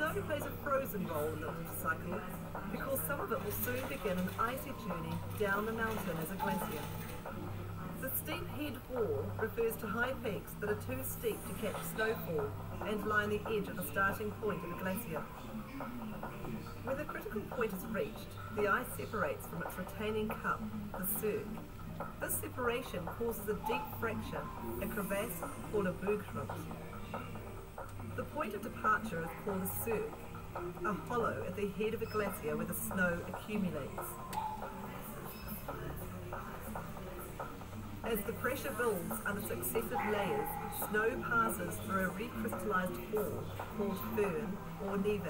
Snow plays a frozen role in the water cycle because some of it will soon begin an icy journey down the mountain as a glacier. The steep head wall refers to high peaks that are too steep to catch snowfall and line the edge of the starting point of a glacier. When the critical point is reached, the ice separates from its retaining cup, the cirque. This separation causes a deep fracture, a crevasse called a bergschrund. The point of departure is called a cirque, a hollow at the head of a glacier where the snow accumulates. As the pressure builds under successive layers, snow passes through a recrystallized wall called firn or neve.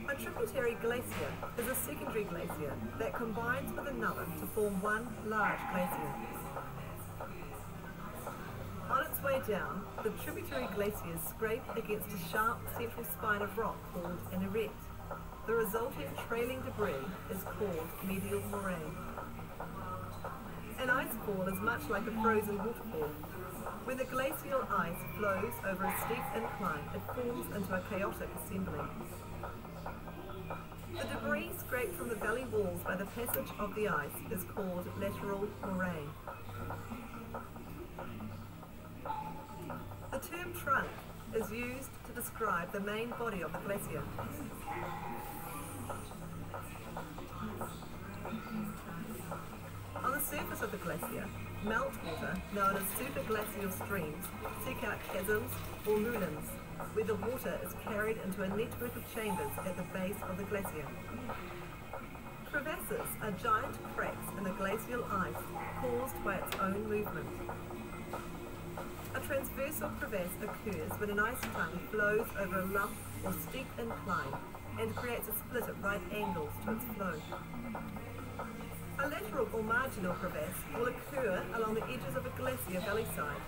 A tributary glacier is a secondary glacier that combines with another to form one large glacier. On its way down, the tributary glaciers scrape against a sharp central spine of rock called an arête. The resulting trailing debris is called medial moraine. An icefall is much like a frozen waterfall. When the glacial ice flows over a steep incline, it falls into a chaotic assembly. The debris scraped from the valley walls by the passage of the ice is called lateral moraine. The term trunk is used to describe the main body of the glacier. On the surface of the glacier, meltwater, known as superglacial streams, seek out chasms or moulins, where the water is carried into a network of chambers at the base of the glacier. Crevasses are giant cracks in the glacial ice caused by its own movement. A transversal crevasse occurs when an ice tongue flows over a lump or steep incline and creates a split at right angles to its flow. A lateral or marginal crevasse will occur along the edges of a glacier valley side.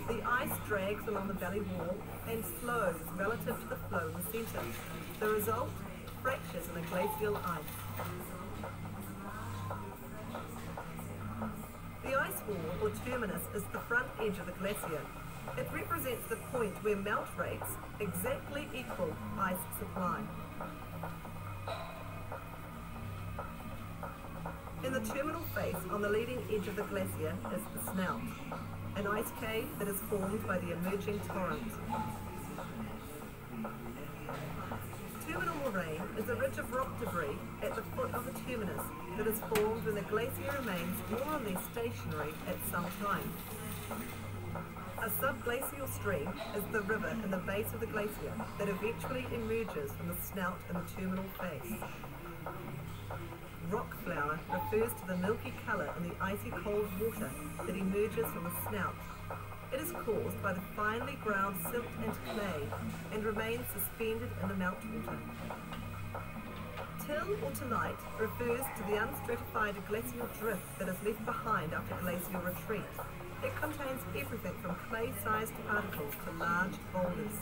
The ice drags along the valley wall and slows relative to the flow in the centre. The result? Fractures in the glacial ice. The ice wall, or terminus, is the front edge of the glacier. It represents the point where melt rates exactly equal ice supply. In the terminal face on the leading edge of the glacier is the snout, an ice cave that is formed by the emerging torrent. Terminal moraine is a ridge of rock debris at the foot of the terminus that is formed when the glacier remains more or less stationary at some time. A subglacial stream is the river in the base of the glacier that eventually emerges from the snout in the terminal face. Rock flour refers to the milky colour in the icy cold water that emerges from the snout. It is caused by the finely ground silt and clay and remains suspended in the meltwater. Till or tillite refers to the unstratified glacial drift that is left behind after glacial retreat. It contains everything from clay-sized particles to large boulders.